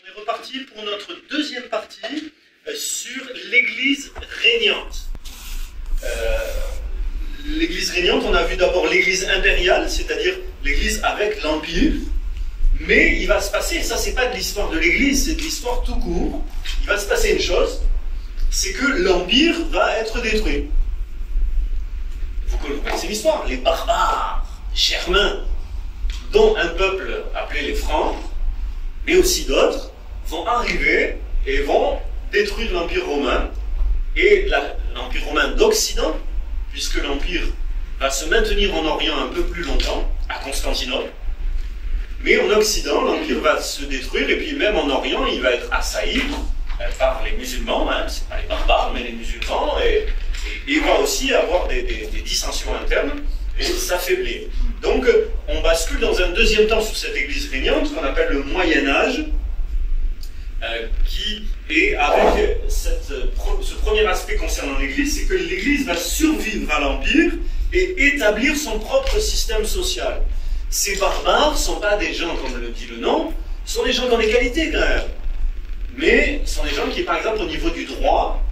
On est reparti pour notre deuxième partie sur l'Église régnante. L'Église régnante, on a vu d'abord l'Église impériale, c'est-à-dire l'Église avec l'Empire. Mais il va se passer, et ça c'est pas de l'histoire de l'Église, c'est de l'histoire tout court, il va se passer une chose, c'est que l'Empire va être détruit. Vous connaissez l'histoire, les barbares, les germains, dont un peuple appelé les Francs, mais aussi d'autres, vont arriver et vont détruire l'Empire romain, et l'Empire romain d'Occident, puisque l'Empire va se maintenir en Orient un peu plus longtemps, à Constantinople. Mais en Occident, l'Empire va se détruire, et puis même en Orient, il va être assailli par les musulmans, hein, c'est pas les barbares, mais les musulmans, et il va aussi avoir des dissensions internes, et s'affaiblir. Donc, on bascule dans un deuxième temps sous cette Église régnante, qu'on appelle le Moyen-Âge, qui est avec ce premier aspect concernant l'Église, c'est que l'Église va survivre à l'Empire et établir son propre système social. Ces barbares ne sont pas des gens, comme le dit le nom, ce sont des gens qui ont des qualités quand même. Mais ce sont des gens qui, par exemple, au niveau du droit,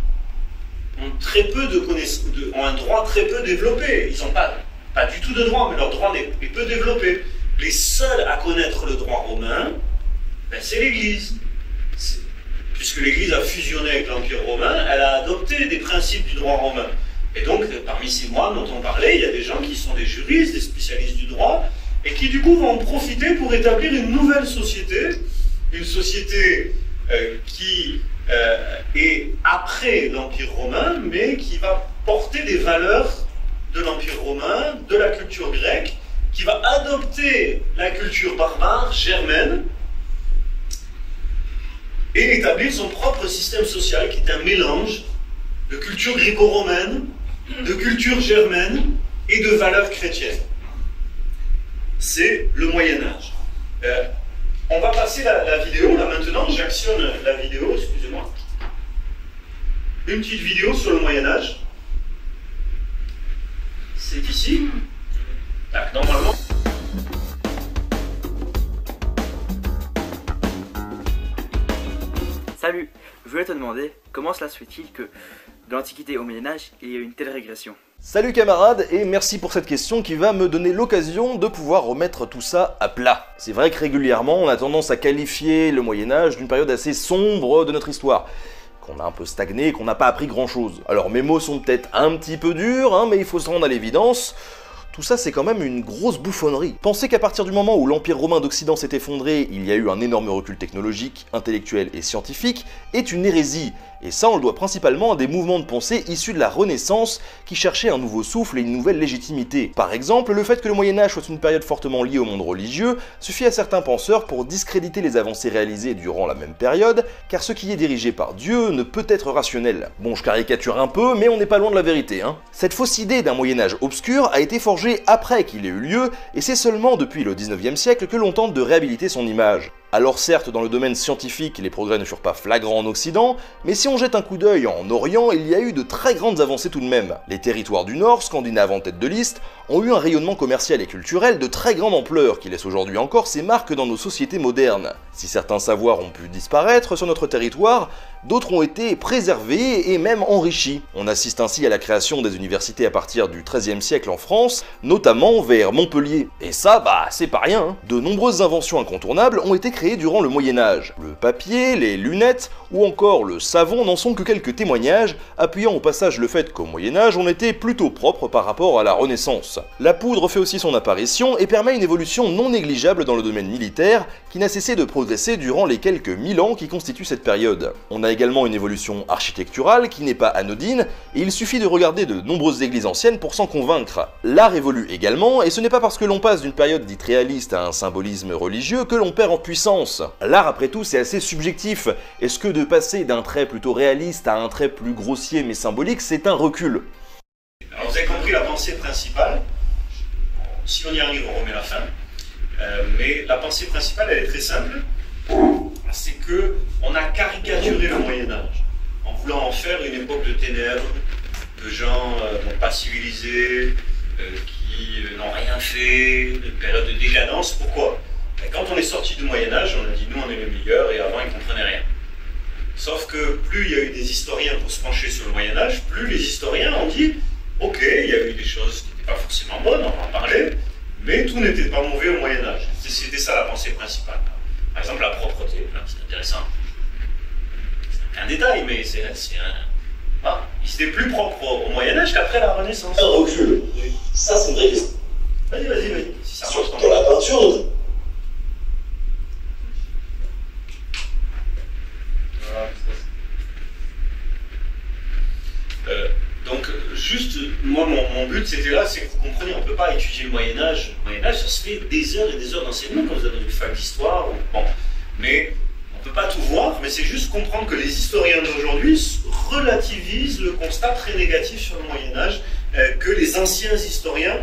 ont très peu de connaissances, ont un droit très peu développé. Ils n'ont pas du tout de droit, mais leur droit est peu développé. Les seuls à connaître le droit romain, ben, c'est l'Église. Puisque l'Église a fusionné avec l'Empire romain, elle a adopté des principes du droit romain. Et donc, parmi ces moines dont on parlait, il y a des gens qui sont des juristes, des spécialistes du droit, et qui du coup vont en profiter pour établir une nouvelle société, une société qui est après l'Empire romain, mais qui va porter des valeurs de l'Empire romain, de la culture grecque, qui va adopter la culture barbare, germaine, et établir son propre système social, qui est un mélange de culture gréco-romaine, de culture germaine et de valeurs chrétiennes. C'est le Moyen-Âge. On va passer la vidéo, là maintenant, j'actionne la vidéo, excusez-moi. Une petite vidéo sur le Moyen-Âge. C'est ici. Tac, normalement. Salut, je voulais te demander comment cela se fait-il que de l'Antiquité au Moyen-Âge, il y a eu une telle régression? Salut camarades, et merci pour cette question qui va me donner l'occasion de pouvoir remettre tout ça à plat. C'est vrai que régulièrement on a tendance à qualifier le Moyen-Âge d'une période assez sombre de notre histoire, qu'on a un peu stagné, qu'on n'a pas appris grand chose. Alors mes mots sont peut-être un petit peu durs, hein, mais il faut se rendre à l'évidence. Tout ça, c'est quand même une grosse bouffonnerie. Pensez qu'à partir du moment où l'Empire romain d'Occident s'est effondré, il y a eu un énorme recul technologique, intellectuel et scientifique, est une hérésie. Et ça, on le doit principalement à des mouvements de pensée issus de la Renaissance qui cherchaient un nouveau souffle et une nouvelle légitimité. Par exemple, le fait que le Moyen-Âge soit une période fortement liée au monde religieux suffit à certains penseurs pour discréditer les avancées réalisées durant la même période, car ce qui est dirigé par Dieu ne peut être rationnel. Bon, je caricature un peu, mais on n'est pas loin de la vérité, hein. Cette fausse idée d'un Moyen-Âge obscur a été forgée après qu'il ait eu lieu, et c'est seulement depuis le 19e siècle que l'on tente de réhabiliter son image. Alors certes, dans le domaine scientifique, les progrès ne furent pas flagrants en Occident, mais si on jette un coup d'œil en Orient, il y a eu de très grandes avancées tout de même. Les territoires du Nord, scandinaves en tête de liste, ont eu un rayonnement commercial et culturel de très grande ampleur qui laisse aujourd'hui encore ses marques dans nos sociétés modernes. Si certains savoirs ont pu disparaître sur notre territoire, d'autres ont été préservés et même enrichis. On assiste ainsi à la création des universités à partir du XIIIe siècle en France, notamment vers Montpellier. Et ça, bah, c'est pas rien, hein. De nombreuses inventions incontournables ont été créées durant le Moyen-Âge. Le papier, les lunettes ou encore le savon n'en sont que quelques témoignages, appuyant au passage le fait qu'au Moyen-Âge, on était plutôt propre par rapport à la Renaissance. La poudre fait aussi son apparition et permet une évolution non négligeable dans le domaine militaire, qui n'a cessé de progresser durant les quelques 1000 ans qui constituent cette période. On a également une évolution architecturale qui n'est pas anodine, et il suffit de regarder de nombreuses églises anciennes pour s'en convaincre. L'art évolue également, et ce n'est pas parce que l'on passe d'une période dite réaliste à un symbolisme religieux que l'on perd en puissance. L'art, après tout, c'est assez subjectif. Est-ce que de passer d'un trait plutôt réaliste à un trait plus grossier mais symbolique, c'est un recul? Alors vous avez compris la pensée principale. Si on y arrive, on remet la fin. Mais la pensée principale, elle est très simple. C'est que on a caricaturé le Moyen-Âge en voulant en faire une époque de ténèbres, de gens pas civilisés, qui n'ont rien fait, une période de décadence. Pourquoi? Et quand on est sorti du Moyen-Âge, on a dit nous on est les meilleurs et avant ils ne comprenaient rien. Sauf que plus il y a eu des historiens pour se pencher sur le Moyen-Âge, plus les historiens ont dit ok, il y a eu des choses qui n'étaient pas forcément bonnes, on va en parler, mais tout n'était pas mauvais au Moyen-Âge. C'était ça la pensée principale. Par exemple la propreté, c'est intéressant. C'est un détail, mais c'est un... Ah, ils étaient plus propres au Moyen-Âge qu'après la Renaissance. Un recul. Ça, c'est une vraie question. Vas-y. Si ça marche, Pour la peinture, donc, juste, moi, mon but, c'était là, c'est que vous compreniez, on ne peut pas étudier le Moyen-Âge. Le Moyen-Âge, ça se fait des heures et des heures d'enseignement quand vous avez une fac d'histoire. Bon. Mais on ne peut pas tout voir, mais c'est juste comprendre que les historiens d'aujourd'hui relativisent le constat très négatif sur le Moyen-Âge que les anciens historiens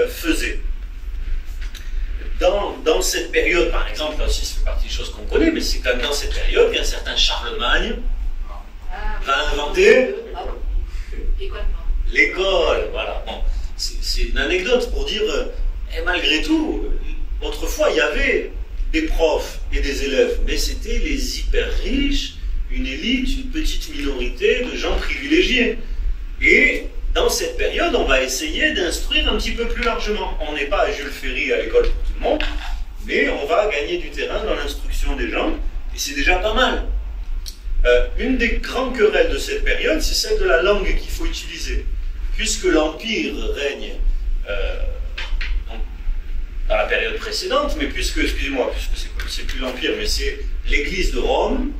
faisaient. Dans cette période, par exemple, là aussi, ça fait partie des choses qu'on connaît, mais c'est quand même dans cette période qu'un certain Charlemagne va inventer l'école. Voilà. Bon, c'est une anecdote pour dire, malgré tout, autrefois, il y avait des profs et des élèves, mais c'était les hyper riches, une élite, une petite minorité de gens privilégiés. Et dans cette période, on va essayer d'instruire un petit peu plus largement. On n'est pas à Jules Ferry à l'école pour tout le monde, mais on va gagner du terrain dans l'instruction des gens, et c'est déjà pas mal. Une des grandes querelles de cette période, c'est celle de la langue qu'il faut utiliser. Puisque l'Empire règne dans la période précédente, mais puisque c'est plus l'Empire, mais c'est l'Église de Rome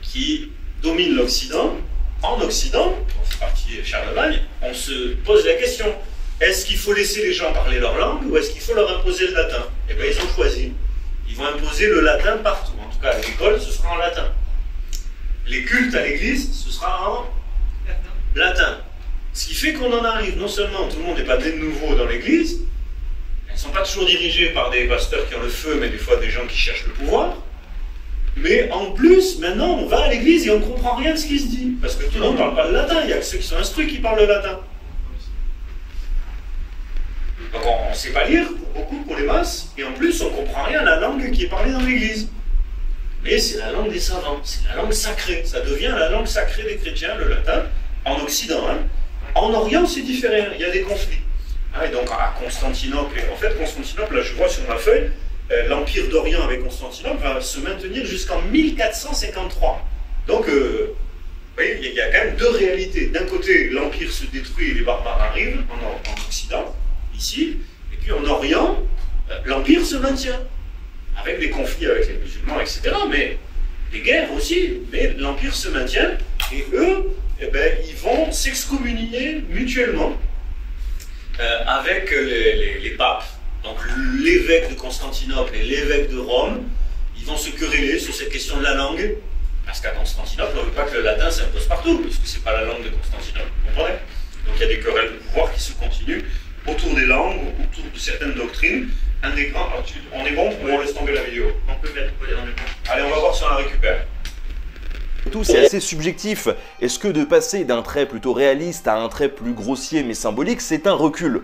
qui domine l'Occident. En Occident, on fait partie de Charlemagne, on se pose la question, est-ce qu'il faut laisser les gens parler leur langue ou est-ce qu'il faut leur imposer le latin? Eh bien, ils ont choisi. Ils vont imposer le latin partout. En tout cas, à l'école, ce sera en latin. Les cultes à l'église, ce sera en latin. Ce qui fait qu'on en arrive, non seulement tout le monde n'est pas né de nouveau dans l'église, elles ne sont pas toujours dirigées par des pasteurs qui ont le feu, mais des fois des gens qui cherchent le pouvoir. Mais en plus, maintenant, on va à l'église et on ne comprend rien de ce qui se dit. Parce que tout le monde ne parle pas le latin, il y a que ceux qui sont instruits qui parlent le latin. Donc on ne sait pas lire, pour les masses, et en plus, on ne comprend rien à la langue qui est parlée dans l'église. Mais c'est la langue des savants, c'est la langue sacrée. Ça devient la langue sacrée des chrétiens, le latin, en Occident. Hein. En Orient, c'est différent, il y a des conflits. Ah, et donc à Constantinople, et en fait, Constantinople, là je vois sur ma feuille, l'Empire d'Orient avec Constantinople va se maintenir jusqu'en 1453. Donc, vous voyez, il y a quand même deux réalités. D'un côté, l'Empire se détruit et les barbares arrivent en Occident, ici, et puis en Orient, l'Empire se maintient, avec des conflits avec les musulmans, etc. Mais des guerres aussi, mais l'Empire se maintient, et eux, eh ben, ils vont s'excommunier mutuellement avec les papes. Donc l'évêque de Constantinople et l'évêque de Rome, ils vont se quereller sur cette question de la langue, parce qu'à Constantinople, on ne veut pas que le latin s'impose partout, puisque ce n'est pas la langue de Constantinople, vous comprenez? Donc il y a des querelles de pouvoir qui se continuent autour des langues, autour de certaines doctrines. Un des grands... On est bon ou on laisse tomber la vidéo? On peut mettre dans le coin. Allez, on va voir si on la récupère. Tout c'est assez subjectif. Est-ce que de passer d'un trait plutôt réaliste à un trait plus grossier mais symbolique, c'est un recul?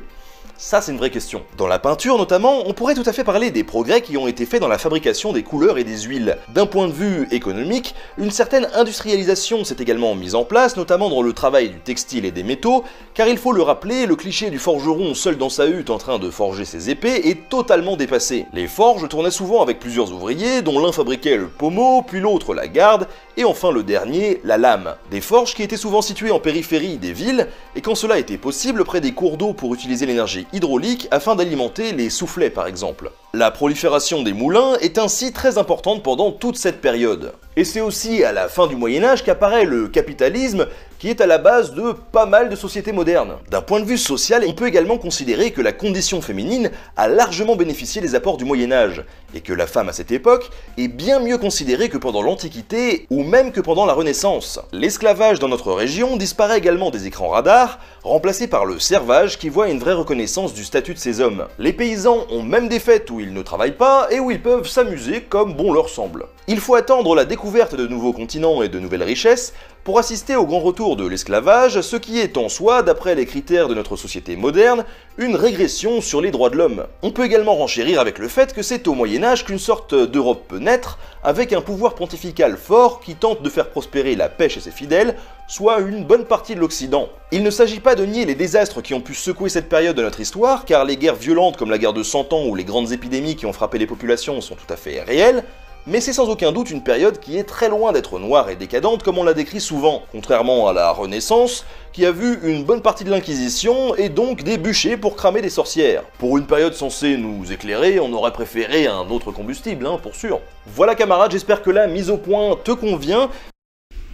Ça, c'est une vraie question. Dans la peinture, notamment, on pourrait tout à fait parler des progrès qui ont été faits dans la fabrication des couleurs et des huiles. D'un point de vue économique, une certaine industrialisation s'est également mise en place, notamment dans le travail du textile et des métaux, car il faut le rappeler, le cliché du forgeron seul dans sa hutte en train de forger ses épées est totalement dépassé. Les forges tournaient souvent avec plusieurs ouvriers, dont l'un fabriquait le pommeau, puis l'autre la garde, et enfin le dernier, la lame. Des forges qui étaient souvent situées en périphérie des villes, et quand cela était possible, près des cours d'eau pour utiliser l'énergie hydraulique afin d'alimenter les soufflets par exemple. La prolifération des moulins est ainsi très importante pendant toute cette période. Et c'est aussi à la fin du Moyen-Âge qu'apparaît le capitalisme, qui est à la base de pas mal de sociétés modernes. D'un point de vue social, on peut également considérer que la condition féminine a largement bénéficié des apports du Moyen-Âge, et que la femme à cette époque est bien mieux considérée que pendant l'Antiquité, ou même que pendant la Renaissance. L'esclavage dans notre région disparaît également des écrans radars, remplacé par le servage qui voit une vraie reconnaissance du statut de ces hommes. Les paysans ont même des fêtes où où ils ne travaillent pas et où ils peuvent s'amuser comme bon leur semble. Il faut attendre la découverte de nouveaux continents et de nouvelles richesses pour assister au grand retour de l'esclavage, ce qui est en soi, d'après les critères de notre société moderne, une régression sur les droits de l'homme. On peut également renchérir avec le fait que c'est au Moyen-Âge qu'une sorte d'Europe peut naître, avec un pouvoir pontifical fort qui tente de faire prospérer la paix chez ses fidèles, soit une bonne partie de l'Occident. Il ne s'agit pas de nier les désastres qui ont pu secouer cette période de notre histoire, car les guerres violentes comme la guerre de 100 ans ou les grandes épidémies qui ont frappé les populations sont tout à fait réelles, mais c'est sans aucun doute une période qui est très loin d'être noire et décadente comme on l'a décrit souvent, contrairement à la Renaissance, qui a vu une bonne partie de l'Inquisition et donc des bûchers pour cramer des sorcières. Pour une période censée nous éclairer, on aurait préféré un autre combustible, pour sûr. Voilà camarades, j'espère que la mise au point te convient.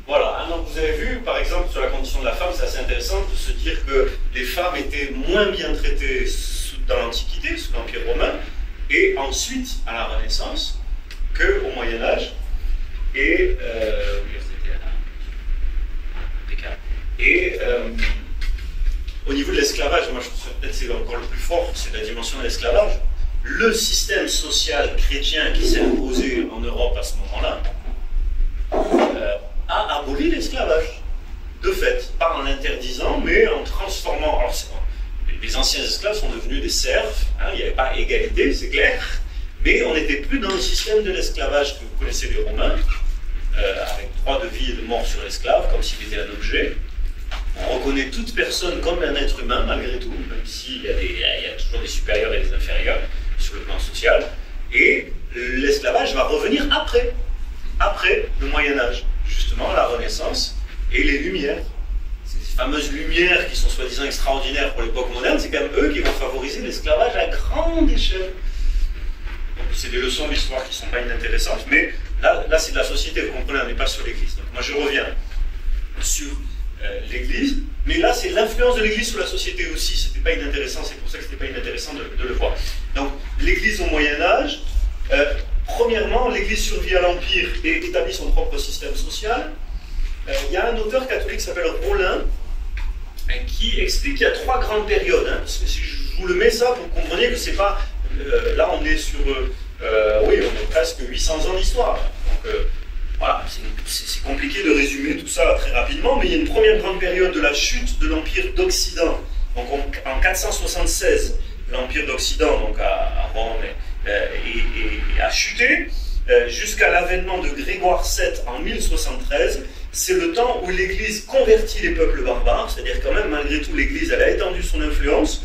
Voilà, donc vous avez vu, par exemple, sur la condition de la femme, c'est assez intéressant de se dire que les femmes étaient moins bien traitées dans l'Antiquité, sous l'Empire romain, et ensuite, à la Renaissance, qu'au Moyen-Âge, et au niveau de l'esclavage, moi je trouve que peut-être c'est encore le plus fort, c'est la dimension de l'esclavage. Le système social chrétien qui s'est imposé en Europe à ce moment-là a aboli l'esclavage, de fait, pas en l'interdisant, mais en transformant. Alors, les anciens esclaves sont devenus des serfs, il n'y avait pas égalité, c'est clair, mais on n'était plus dans le système de l'esclavage que vous connaissez les Romains, avec droit de vie et de mort sur l'esclave, comme s'il était un objet. On reconnaît toute personne comme un être humain, malgré tout, même s'il y a toujours des supérieurs et des inférieurs sur le plan social. Et l'esclavage va revenir après le Moyen-Âge, justement la Renaissance et les Lumières. Ces fameuses Lumières qui sont soi-disant extraordinaires pour l'époque moderne, c'est quand même eux qui vont favoriser l'esclavage à grande échelle. Donc c'est des leçons d'histoire qui ne sont pas inintéressantes, mais là c'est de la société, vous comprenez, on n'est pas sur l'Église. Donc moi je reviens sur l'Église, mais là c'est l'influence de l'Église sur la société aussi, c'était pas inintéressant, c'est pour ça que c'était pas inintéressant de le voir. Donc l'Église au Moyen-Âge, premièrement, l'Église survit à l'Empire et établit son propre système social. Il y a un auteur catholique qui s'appelle Rollin, qui explique qu'il y a trois grandes périodes. Si je vous le mets ça, vous comprenez que c'est pas... là on est sur... oui, on est presque 800 ans d'histoire. Donc voilà, c'est compliqué de résumer tout ça très rapidement, mais il y a une première grande période de la chute de l'Empire d'Occident. Donc en 476, l'Empire d'Occident, donc à Rome, a chuté jusqu'à l'avènement de Grégoire VII en 1073. C'est le temps où l'Église convertit les peuples barbares, c'est-à-dire quand même, malgré tout, l'Église, elle a étendu son influence.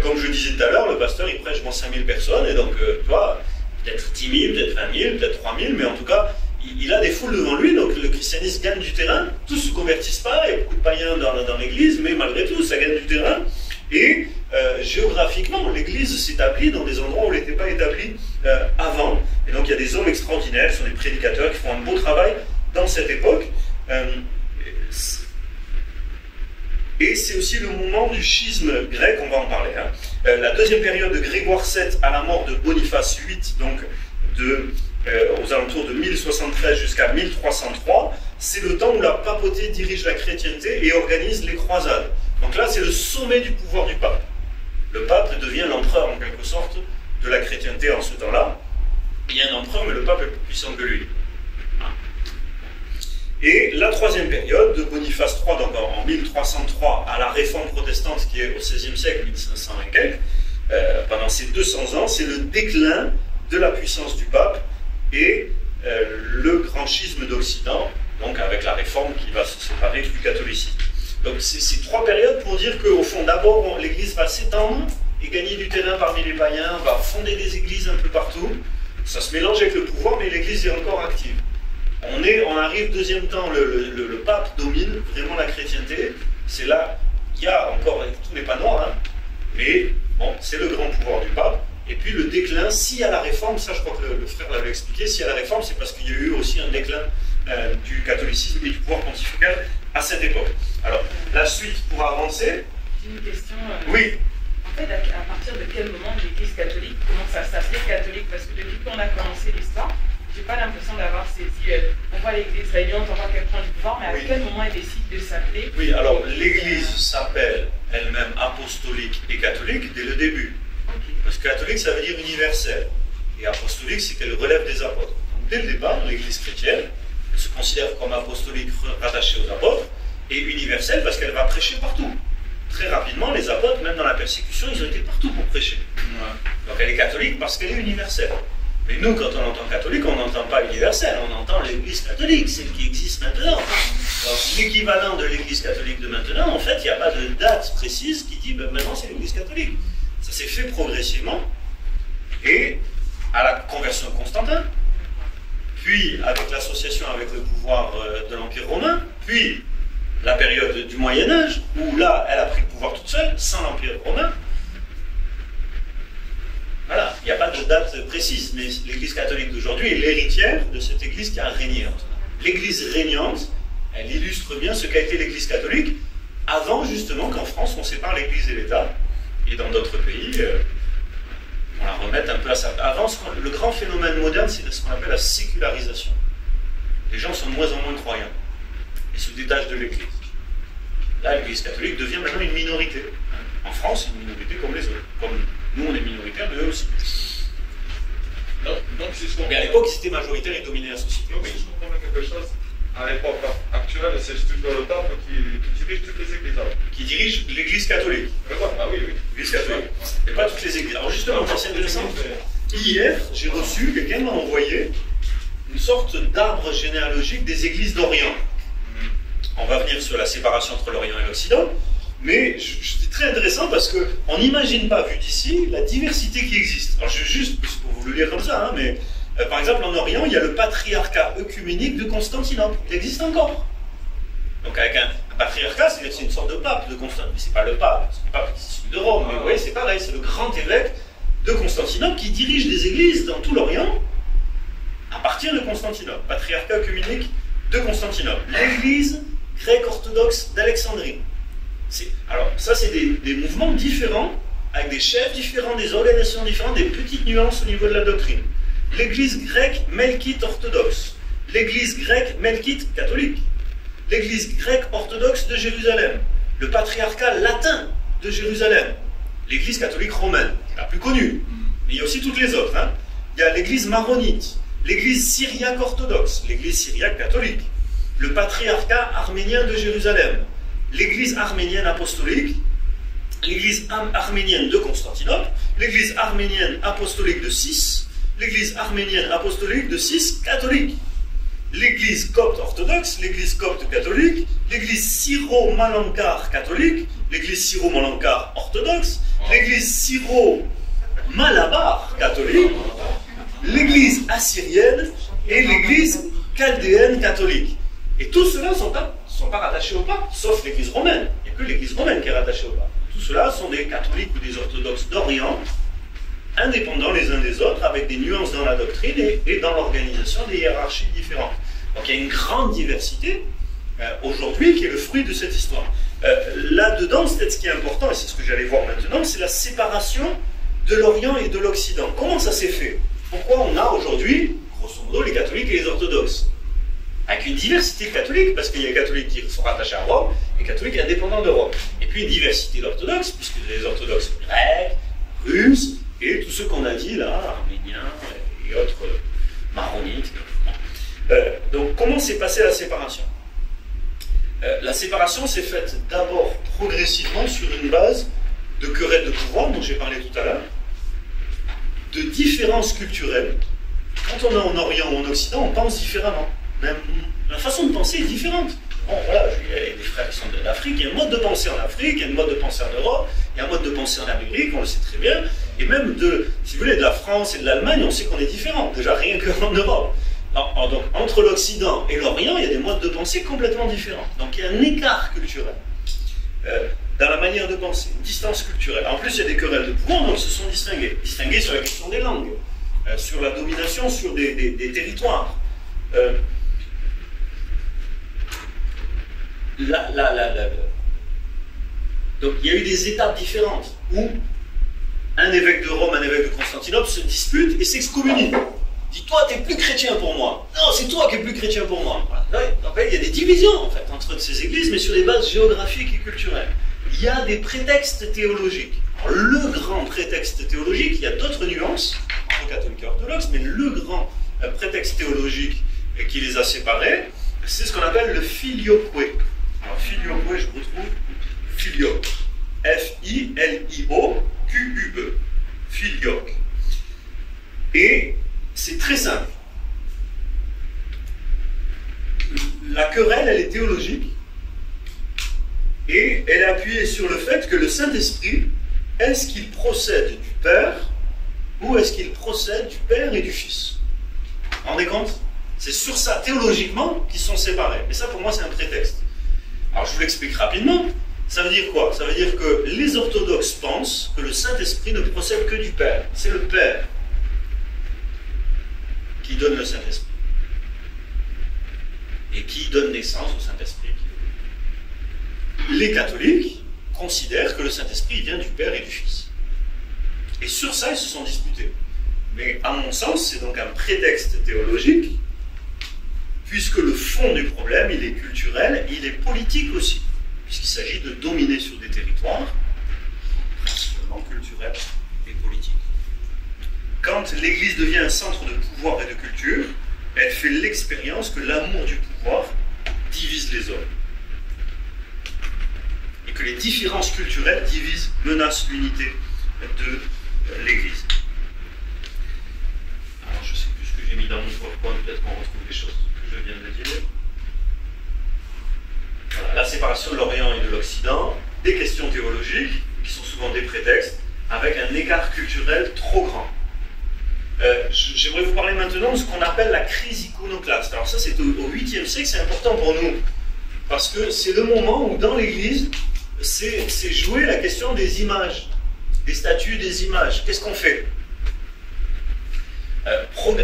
Comme je disais tout à l'heure, le pasteur, il prêche devant 5000 personnes, et donc, tu vois, peut-être 10 000, peut-être 20 000, peut-être 3 000, mais en tout cas, il a des foules devant lui, donc le christianisme gagne du terrain. Tous ne se convertissent pas, il y a beaucoup de païens dans l'Église, mais malgré tout, ça gagne du terrain. Et géographiquement, l'Église s'établit dans des endroits où elle n'était pas établie avant. Et donc il y a des hommes extraordinaires, ce sont des prédicateurs qui font un beau travail dans cette époque. Et c'est aussi le moment du schisme grec, on va en parler. La deuxième période de Grégoire VII à la mort de Boniface VIII, donc aux alentours de 1073 jusqu'à 1303, c'est le temps où la papauté dirige la chrétienté et organise les croisades. Donc là, c'est le sommet du pouvoir du pape. Le pape devient l'empereur, en quelque sorte, de la chrétienté en ce temps-là. Il y a un empereur, mais le pape est plus puissant que lui. Et la troisième période, de Boniface III, donc en 1303, à la réforme protestante qui est au XVIe siècle, 1500 et quelques, pendant ces 200 ans, c'est le déclin de la puissance du pape et le grand schisme d'Occident, donc avec la réforme qui va se séparer du catholicisme. Donc c'est ces trois périodes pour dire qu'au fond, d'abord, l'Église va s'étendre et gagner du terrain parmi les païens, va fonder des églises un peu partout. Ça se mélange avec le pouvoir, mais l'Église est encore active. On arrive deuxième temps, le pape domine vraiment la chrétienté. C'est là, il y a encore, tout n'est pas noir, mais bon, c'est le grand pouvoir du pape. Et puis le déclin, s'il y a la réforme, ça je crois que le frère l'avait expliqué, s'il y a la réforme, c'est parce qu'il y a eu aussi un déclin du catholicisme et du pouvoir pontifical à cette époque. Alors, la suite pour avancer. J'ai une question. Oui. En fait, à partir de quel moment l'Église catholique commence à s'appeler catholique? Parce que depuis qu'on a commencé l'histoire, j'ai pas l'impression d'avoir saisi. On voit l'Église régnante, on voit qu'elle prend du pouvoir, mais à quel moment elle décide de s'appeler? Oui, alors l'Église s'appelle elle-même apostolique et catholique dès le début. Okay. catholique, ça veut dire universel. Et apostolique, c'est qu'elle relève des apôtres. Donc, dès le départ, l'Église chrétienne, elle se considère comme apostolique rattachée aux apôtres, et universelle parce qu'elle va prêcher partout. Très rapidement, les apôtres, même dans la persécution, ils ont été partout pour prêcher. Donc elle est catholique parce qu'elle est universelle. Mais nous, quand on entend catholique, on n'entend pas universelle, on entend l'Église catholique, celle qui existe maintenant. L'équivalent de l'Église catholique de maintenant, en fait, il n'y a pas de date précise qui dit ben, maintenant c'est l'Église catholique. Ça s'est fait progressivement, et à la conversion de Constantin, puis avec l'association avec le pouvoir de l'Empire romain, puis la période du Moyen-Âge, où là, elle a pris le pouvoir toute seule, sans l'Empire romain. Voilà, il n'y a pas de date précise, mais l'Église catholique d'aujourd'hui est l'héritière de cette Église qui a régné. L'Église régnante, elle illustre bien ce qu'a été l'Église catholique, avant justement qu'en France, on sépare l'Église et l'État, et dans d'autres pays, on la remette un peu à sa... Avant, le grand phénomène moderne, c'est ce qu'on appelle la sécularisation. Les gens sont de moins en moins croyants, et se détachent de l'Église. Là, l'Église catholique devient maintenant une minorité. En France, une minorité comme les autres. Comme nous, on est minoritaires, mais eux aussi. Donc, si je comprends... Mais à l'époque, ils étaient majoritaires et dominaient la société. Donc, si je comprends bien quelque chose, à l'époque actuelle, c'est plutôt le pape qui dirige toutes les églises. Qui dirige l'Église catholique. Ah oui, oui. L'Église catholique. Et pas toutes les églises. Alors justement, c'est intéressant. Hier, j'ai reçu, quelqu'un m'a envoyé une sorte d'arbre généalogique des églises d'Orient. On va venir sur la séparation entre l'Orient et l'Occident, mais c'est très intéressant parce qu'on n'imagine pas, vu d'ici, la diversité qui existe. Alors, je vais juste, pour vous le lire comme ça, hein, mais par exemple, en Orient, il y a le patriarcat œcuménique de Constantinople. Il existe encore. Donc, avec un patriarcat, c'est-à-dire que c'est une sorte de pape de Constantinople. Mais c'est pas le pape, c'est le pape qui est issu de Rome, mais vous voyez, c'est pareil, c'est le grand évêque de Constantinople qui dirige des églises dans tout l'Orient à partir de Constantinople. Patriarcat œcuménique de Constantinople. L'église grecque orthodoxe d'Alexandrie. Alors, ça, c'est des mouvements différents, avec des chefs différents, des organisations différentes, des petites nuances au niveau de la doctrine. L'église grecque melkite orthodoxe. L'église grecque melkite catholique. L'église grecque orthodoxe de Jérusalem. Le patriarcat latin de Jérusalem. L'église catholique romaine, la plus connue. Mais il y a aussi toutes les autres. Hein. Il y a l'église maronite, l'église syriaque orthodoxe, l'église syriaque catholique, le patriarcat arménien de Jérusalem, l'église arménienne apostolique, l'église arménienne de Constantinople, l'église arménienne apostolique de Sis, l'église arménienne apostolique de Sis catholique, l'église copte orthodoxe, l'église copte catholique, l'église syro-malankare catholique, l'église syro-malankare orthodoxe, l'église syro-malabar catholique, l'église assyrienne et l'église chaldéenne catholique. Et tous ceux-là ne sont pas rattachés au pape, sauf l'église romaine. Il n'y a que l'église romaine qui est rattachée au pape. Tous ceux-là sont des catholiques ou des orthodoxes d'Orient, indépendants les uns des autres, avec des nuances dans la doctrine et dans l'organisation des hiérarchies différentes. Donc il y a une grande diversité aujourd'hui qui est le fruit de cette histoire. Là-dedans, peut-être ce qui est important, et c'est ce que j'allais voir maintenant, c'est la séparation de l'Orient et de l'Occident. Comment ça s'est fait? Pourquoi on a aujourd'hui, grosso modo, les catholiques et les orthodoxes? Avec une diversité catholique, parce qu'il y a les catholiques qui sont rattachés à Rome, et les catholiques indépendants de Rome. Et puis une diversité d'orthodoxes, puisque les orthodoxes grecs, russes, et tous ceux qu'on a dit là, arméniens et autres maronites. Donc comment s'est passée la séparation? La séparation s'est faite d'abord progressivement sur une base de querelles de pouvoir, dont j'ai parlé tout à l'heure, de différences culturelles. Quand on est en Orient ou en Occident, on pense différemment. Même la façon de penser est différente. Bon, voilà, il y a des frères qui sont de l'Afrique, il y a un mode de pensée en Afrique, il y a un mode de pensée en Europe, il y a un mode de pensée en Amérique, on le sait très bien, et même si vous voulez, de la France et de l'Allemagne, on sait qu'on est différents, déjà rien qu'en Europe. Donc, entre l'Occident et l'Orient, il y a des modes de pensée complètement différents. Donc il y a un écart culturel dans la manière de penser, une distance culturelle. En plus, il y a des querelles de pouvoir, donc ils se sont distingués sur la question des langues, sur la domination sur des territoires. Donc il y a eu des étapes différentes où un évêque de Rome, un évêque de Constantinople se disputent et s'excommunient. Dit toi t'es plus chrétien pour moi. Non, c'est toi qui es plus chrétien pour moi. Voilà. Donc il y a des divisions en fait entre ces églises, mais sur des bases géographiques et culturelles. Il y a des prétextes théologiques. Alors, le grand prétexte théologique, il y a d'autres nuances entre catholiques et orthodoxes, mais le grand prétexte théologique qui les a séparés, c'est ce qu'on appelle le filioque. Alors filioque, je retrouve filioque. F-I-L-I-O-Q-U-E. Filioque. Et c'est très simple. La querelle, elle est théologique et elle est appuyée sur le fait que le Saint-Esprit, est-ce qu'il procède du Père ou est-ce qu'il procède du Père et du Fils? Vous vous rendez compte? C'est sur ça, théologiquement, qu'ils sont séparés. Mais ça, pour moi, c'est un prétexte. Alors, je vous l'explique rapidement. Ça veut dire quoi? Ça veut dire que les orthodoxes pensent que le Saint-Esprit ne procède que du Père. C'est le Père qui donne le Saint-Esprit. Et qui donne naissance au Saint-Esprit. Les catholiques considèrent que le Saint-Esprit vient du Père et du Fils. Et sur ça, ils se sont disputés. Mais à mon sens, c'est donc un prétexte théologique, puisque le fond du problème, il est culturel, il est politique aussi, puisqu'il s'agit de dominer sur des territoires, principalement culturels et politiques. Quand l'Église devient un centre de pouvoir et de culture, elle fait l'expérience que l'amour du pouvoir divise les hommes. Et que les différences culturelles divisent, menacent l'unité de l'Église. Alors, je ne sais plus ce que j'ai mis dans mon PowerPoint, peut-être qu'on retrouve les choses que je viens de dire. Voilà, la séparation de l'Orient et de l'Occident, des questions théologiques, qui sont souvent des prétextes, avec un écart culturel trop grand. J'aimerais vous parler maintenant de ce qu'on appelle la crise iconoclaste. Alors ça, c'est au 8e siècle, c'est important pour nous, parce que c'est le moment où dans l'Église, c'est joué la question des images, des statues, des images. Qu'est-ce qu'on fait?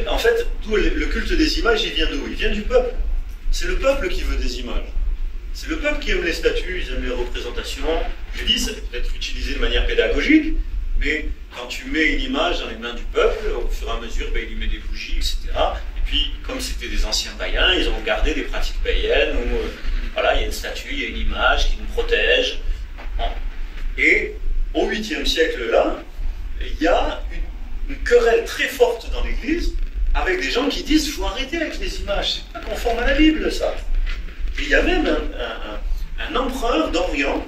En fait, le culte des images, il vient d'où? Il vient du peuple. C'est le peuple qui veut des images. C'est le peuple qui aime les statues, ils aiment les représentations. Je dis, ça peut être utilisé de manière pédagogique, mais quand tu mets une image dans les mains du peuple, au fur et à mesure, il lui met des bougies, etc. Et puis, comme c'était des anciens païens, ils ont gardé des pratiques païennes où voilà, il y a une statue, il y a une image qui nous protège. Et au 8e siècle, là, il y a une querelle très forte dans l'Église avec des gens qui disent il faut arrêter avec les images, c'est pas conforme à la Bible, ça. Et il y a même un empereur d'Orient,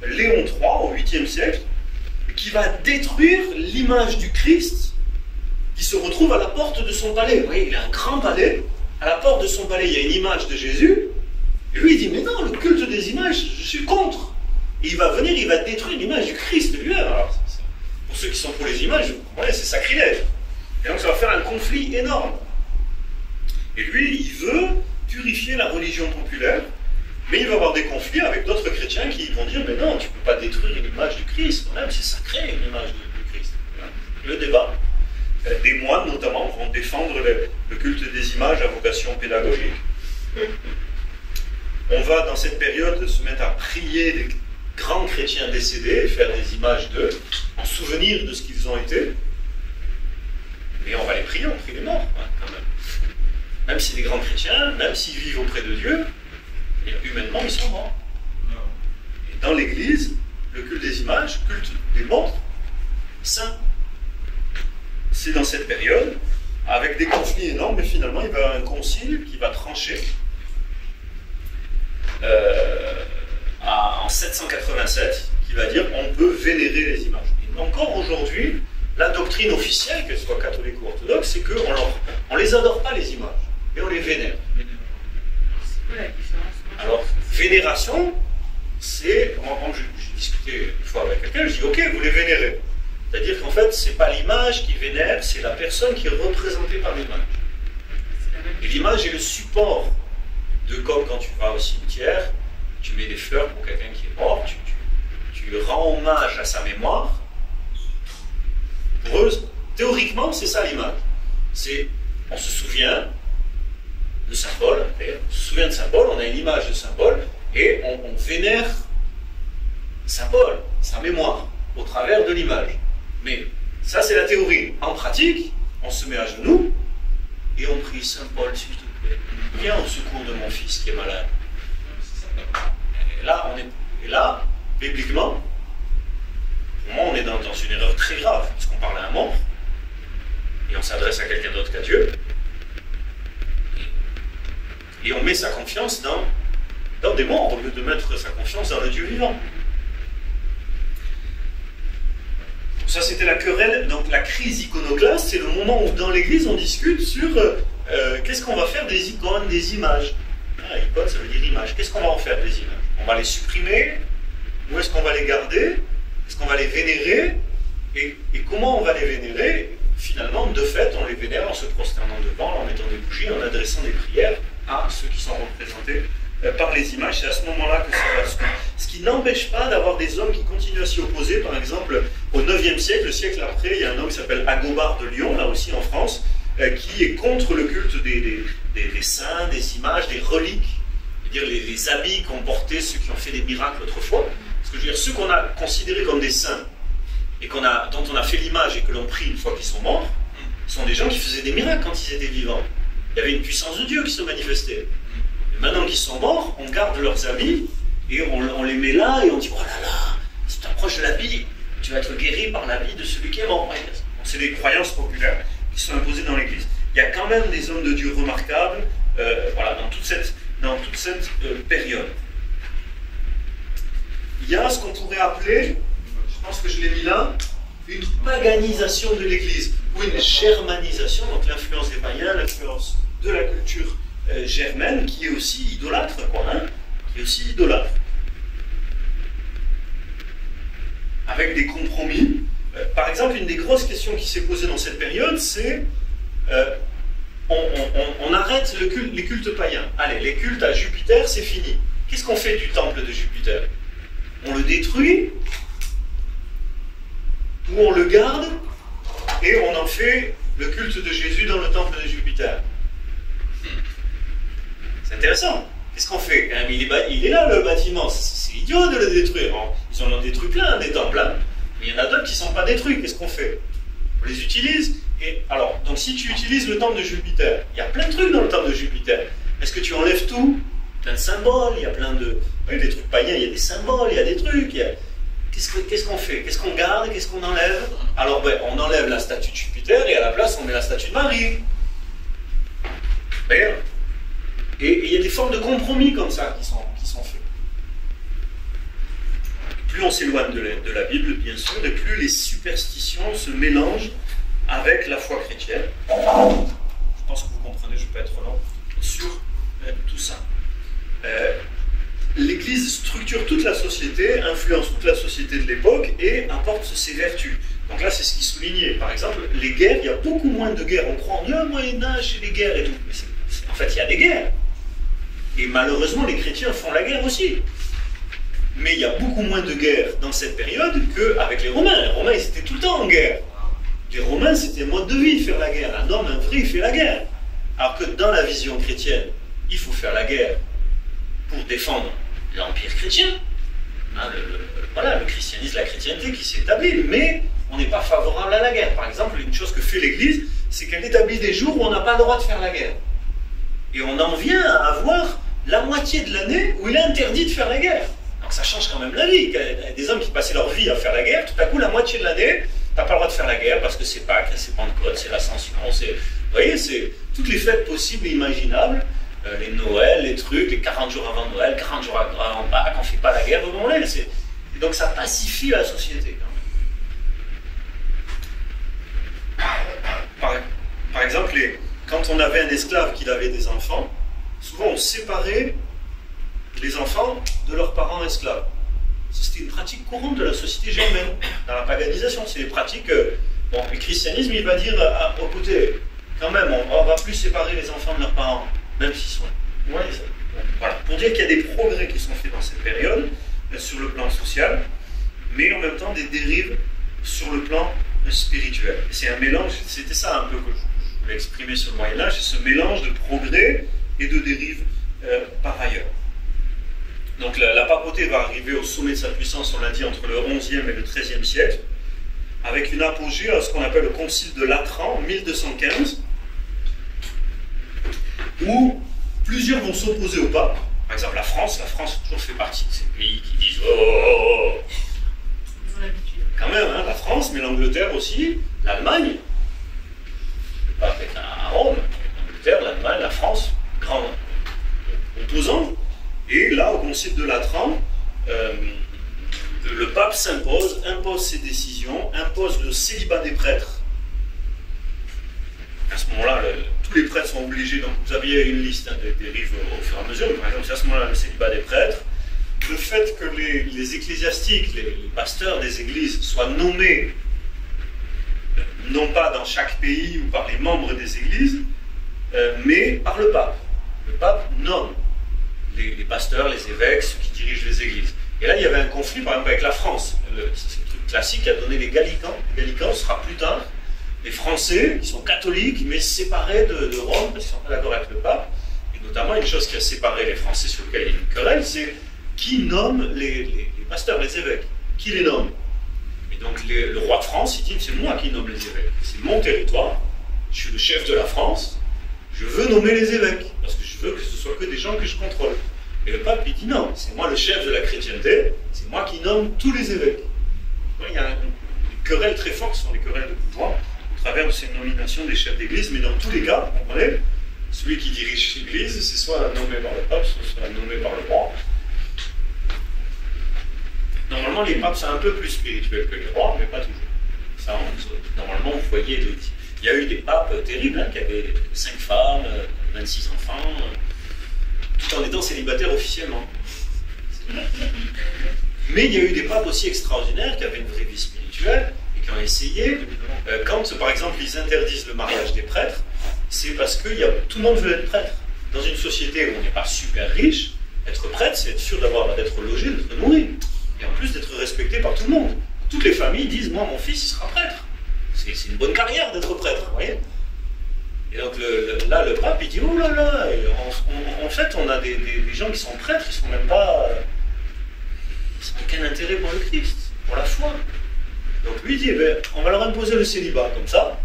Léon III, au 8e siècle, qui va détruire l'image du Christ qui se retrouve à la porte de son palais. Vous voyez, il a un grand palais, à la porte de son palais, il y a une image de Jésus, et lui, il dit, mais non, le culte des images, je suis contre. Et il va venir, il va détruire l'image du Christ lui-même. Alors, pour ceux qui sont pour les images, vous voyez, c'est sacrilège. Et donc, ça va faire un conflit énorme. Et lui, il veut purifier la religion populaire, mais il va avoir des conflits avec d'autres chrétiens qui vont dire, mais non, tu ne peux pas détruire une image du Christ, quand même, c'est sacré, une image du Christ. Le débat. Des moines, notamment, vont défendre le culte des images à vocation pédagogique. On va, dans cette période, se mettre à prier des grands chrétiens décédés et faire des images d'eux, en souvenir de ce qu'ils ont été. Mais on va les prier, on prie les morts, hein, quand même. Même si des grands chrétiens, même s'ils vivent auprès de Dieu, humainement, ils sont morts. Et dans l'Église, le culte des images, culte des morts, saints. C'est dans cette période, avec des conflits énormes, mais finalement, il va y avoir un concile qui va trancher en 787, qui va dire on peut vénérer les images. Et encore aujourd'hui, la doctrine officielle, qu'elle soit catholique ou orthodoxe, c'est qu'on ne les adore pas, les images, mais on les vénère. C'est quoi la différence? Alors, vénération, c'est, quand j'ai discuté une fois avec quelqu'un, je dis ok, vous les vénérez. C'est-à-dire qu'en fait, c'est pas l'image qui vénère, c'est la personne qui est représentée par l'image. Et l'image est le support de, comme quand tu vas au cimetière, tu mets des fleurs pour quelqu'un qui est mort, tu rends hommage à sa mémoire. Pour eux, théoriquement, c'est ça l'image. C'est, on se souvient de symbole, on se souvient de symbole, on a une image de symbole, et on vénère symbole, sa mémoire, au travers de l'image. Mais ça, c'est la théorie. En pratique, on se met à genoux, et on prie Saint Paul, s'il te plaît, viens au secours de mon fils qui est malade. Et là, bibliquement, pour moi, on est dans une erreur très grave, parce qu'on parle à un mort, et on s'adresse à quelqu'un d'autre qu'à Dieu, et on met sa confiance dans des morts, au lieu de mettre sa confiance dans le Dieu vivant. Ça, c'était la querelle. Donc la crise iconoclaste, c'est le moment où dans l'église on discute sur qu'est-ce qu'on va faire des icônes, des images. Ah, icône, ça veut dire image. Qu'est-ce qu'on va en faire des images? On va les supprimer? Où est-ce qu'on va les garder? Est-ce qu'on va les vénérer? Et comment on va les vénérer? Finalement, de fait, on les vénère en se prosternant devant, en mettant des bougies, en adressant des prières à ceux qui sont représentés par les images. C'est à ce moment-là que ça va se faire. Ce qui n'empêche pas d'avoir des hommes qui continuent à s'y opposer. Par exemple, au 9e siècle, le siècle après, il y a un homme qui s'appelle Agobard de Lyon, là aussi en France, qui est contre le culte des saints, des images, des reliques, c'est-à-dire les habits qu'ont portés ceux qui ont fait des miracles autrefois. Parce que je veux dire, ceux qu'on a considérés comme des saints et dont on a fait l'image et que l'on prie une fois qu'ils sont morts, sont des gens qui faisaient des miracles quand ils étaient vivants. Il y avait une puissance de Dieu qui se manifestait. Et maintenant qu'ils sont morts, on garde leurs habits et on les met là et on dit « Oh là là, si tu t'approches de l'habit, tu vas être guéri par l'habit de celui qui est mort. » C'est des croyances populaires qui sont imposées dans l'Église. Il y a quand même des hommes de Dieu remarquables voilà, dans toute cette période. Il y a ce qu'on pourrait appeler, je pense que je l'ai mis là, une paganisation de l'Église, ou une germanisation, donc l'influence des païens, l'influence de la culture germaine, qui est aussi idolâtre, quoi, hein, qui est aussi idolâtre. Avec des compromis. Par exemple, une des grosses questions qui s'est posée dans cette période, c'est on arrête les cultes païens. Allez, les cultes à Jupiter, c'est fini. Qu'est-ce qu'on fait du temple de Jupiter? On le détruit, ou on le garde, et on en fait le culte de Jésus dans le temple de Jupiter. C'est intéressant. Qu'est-ce qu'on fait? Quand même, il est là, le bâtiment. C'est idiot de le détruire. Ils en ont détruit plein, des temples. Hein. Mais il y en a d'autres qui ne sont pas détruits. Qu'est-ce qu'on fait? On les utilise. Et alors, donc si tu utilises le temple de Jupiter, il y a plein de trucs dans le temple de Jupiter. Est-ce que tu enlèves tout? Plein de symboles, il y a plein de... Oui, des trucs païens, il y a des symboles, il y a des trucs. Qu'est-ce qu'on fait? Qu'est-ce qu'on garde? Qu'est-ce qu'on enlève? Alors, ben, on enlève la statue de Jupiter et à la place, on met la statue de Marie. Bien. Et il y a des formes de compromis comme ça qui sont faits. Plus on s'éloigne de la Bible, bien sûr, et plus les superstitions se mélangent avec la foi chrétienne. Je pense que vous comprenez, je ne vais pas être long sur tout ça. L'Église structure toute la société, influence toute la société de l'époque et apporte ses vertus. Donc là, c'est ce qui soulignait. Par exemple, les guerres, il y a beaucoup moins de guerres. On croit en le Moyen-Âge et les guerres et tout. Mais en fait, il y a des guerres. Et malheureusement, les chrétiens font la guerre aussi. Mais il y a beaucoup moins de guerres dans cette période qu'avec les Romains. Les Romains, ils étaient tout le temps en guerre. Les Romains, c'était un mode de vie de faire la guerre. Un homme, un vrai, il fait la guerre. Alors que dans la vision chrétienne, il faut faire la guerre pour défendre l'empire chrétien. Hein, voilà, le christianisme, la chrétienté qui s'est établie. Mais on n'est pas favorable à la guerre. Par exemple, une chose que fait l'Église, c'est qu'elle établit des jours où on n'a pas le droit de faire la guerre. Et on en vient à avoir la moitié de l'année où il est interdit de faire la guerre. Donc ça change quand même la vie. Des hommes qui passaient leur vie à faire la guerre, tout à coup, la moitié de l'année, t'as pas le droit de faire la guerre parce que c'est Pâques, c'est Pentecôte, c'est l'Ascension, c'est... Vous voyez, c'est toutes les fêtes possibles et imaginables, les Noëls, les trucs, les 40 jours avant Noël, 40 jours avant Pâques, on fait pas la guerre au moment-là. Et donc ça pacifie la société quand même. Par exemple, quand on avait un esclave qui avait des enfants, souvent on séparait les enfants de leurs parents esclaves. C'était une pratique courante de la société germaine, dans la paganisation. C'est des pratiques... bon, le christianisme, il va dire, écoutez, quand même, on va plus séparer les enfants de leurs parents, même s'ils sont... Ouais, voilà. Pour dire qu'il y a des progrès qui sont faits dans cette période, sur le plan social, mais en même temps des dérives sur le plan spirituel. C'est un mélange, c'était ça un peu que je voulais exprimer sur le Moyen-Âge, c'est ce mélange de progrès et de dérives par ailleurs. Donc la papauté va arriver au sommet de sa puissance, on l'a dit, entre le XIe et le XIIIe siècle, avec une apogée à ce qu'on appelle le concile de Latran, en 1215, où plusieurs vont s'opposer au pape. Par exemple, la France a toujours fait partie de ces pays qui disent « Oh, oh, oh, oh !» quand même, hein, la France, mais l'Angleterre aussi, l'Allemagne. Le pape est à Rome, l'Angleterre, l'Allemagne, la France, grands opposants. Et là, au Concile de Latran, le pape impose ses décisions, impose le célibat des prêtres. À ce moment-là, tous les prêtres sont obligés, donc vous aviez une liste hein, des rives au fur et à mesure, mais par exemple, c'est à ce moment-là le célibat des prêtres. Le fait que les ecclésiastiques, les pasteurs des églises soient nommés, non pas dans chaque pays ou par les membres des églises, mais par le pape. Le pape nomme les pasteurs, les évêques, ceux qui dirigent les églises. Et là, il y avait un conflit, par exemple, avec la France. C'est le truc classique qui a donné les Gallicans. Les Gallicans, ce sera plus tard les Français, qui sont catholiques, mais séparés de Rome, parce qu'ils ne sont pas d'accord avec le pape. Et notamment, une chose qui a séparé les Français sur lequel il y a une querelle, c'est qui nomme les pasteurs, les évêques. Qui les nomme? Et donc, le roi de France, il dit, c'est moi qui nomme les évêques. C'est mon territoire, je suis le chef de la France, je veux nommer les évêques, parce que je veux que ce soit que des gens que je contrôle. Et le pape, il dit non, c'est moi le chef de la chrétienté, c'est moi qui nomme tous les évêques. Il y a une querelle très forte, ce sont les querelles de pouvoir, au travers de ces nominations des chefs d'église, mais dans tous les cas, vous comprenez, celui qui dirige l'église, c'est soit nommé par le pape, soit nommé par le roi. Normalement, les papes sont un peu plus spirituels que les rois, mais pas toujours. Ça, normalement, vous voyez, il y a eu des papes terribles, hein, qui avaient 5 femmes, 26 enfants, tout en étant célibataires officiellement. Mais il y a eu des papes aussi extraordinaires qui avaient une vraie vie spirituelle et qui ont essayé. Quand, par exemple, ils interdisent le mariage des prêtres, c'est parce que tout le monde veut être prêtre. Dans une société où on n'est pas super riche, être prêtre, c'est être sûr d'être logé, d'être nourri. Et en plus d'être respecté par tout le monde. Toutes les familles disent, moi, mon fils, il sera prêtre. C'est une bonne carrière d'être prêtre, vous voyez. Et donc là, le pape, il dit, oh là là, en fait, on a des gens qui sont prêtres, ils sont même pas... ils n'ont aucun intérêt pour le Christ, pour la foi. Donc lui, il dit, on va leur imposer le célibat, comme ça.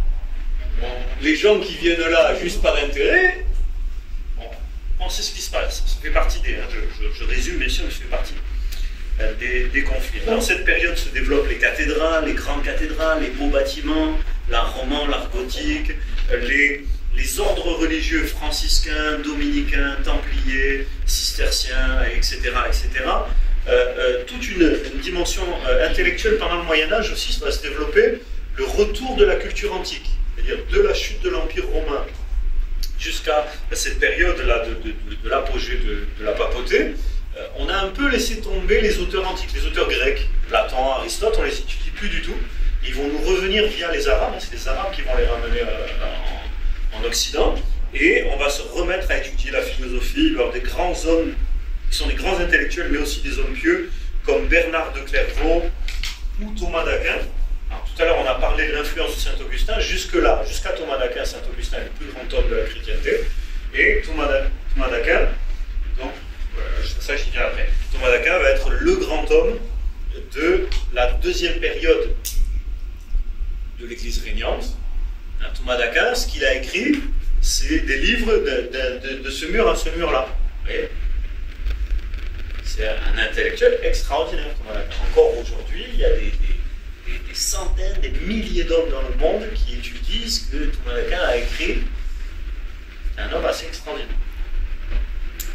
Bon, les gens qui viennent là juste par intérêt, on sait ce qui se passe. Ça fait partie des... je résume, bien sûr, mais ça fait partie des conflits. Dans cette période se développent les cathédrales, les grandes cathédrales, les beaux bâtiments, l'art roman, l'art gothique, les ordres religieux franciscains, dominicains, templiers, cisterciens, etc. Toute une dimension intellectuelle pendant le Moyen-Âge aussi va se développer, le retour de la culture antique, c'est-à-dire de la chute de l'Empire romain jusqu'à cette période-là de l'apogée de la papauté. On a un peu laissé tomber les auteurs antiques, les auteurs grecs, Platon, Aristote, on les étudie plus du tout. Ils vont nous revenir via les Arabes, c'est les Arabes qui vont les ramener en Occident, et on va se remettre à étudier la philosophie lors des grands hommes, qui sont des grands intellectuels, mais aussi des hommes pieux, comme Bernard de Clairvaux ou Thomas d'Aquin. Alors, tout à l'heure, on a parlé de l'influence de Saint-Augustin, jusque-là, jusqu'à Thomas d'Aquin, Saint-Augustin est le plus grand homme de la chrétienté, et Thomas d'Aquin, donc, ça j'y viens après. Thomas d'Aquin va être le grand homme de la deuxième période de l'Église régnante. Thomas d'Aquin, ce qu'il a écrit, c'est des livres de ce mur à ce mur-là. Vous voyez ? C'est un intellectuel extraordinaire, Thomas d'Aquin. Encore aujourd'hui, il y a des centaines, des milliers d'hommes dans le monde qui étudient ce que Thomas d'Aquin a écrit. C'est un homme assez extraordinaire.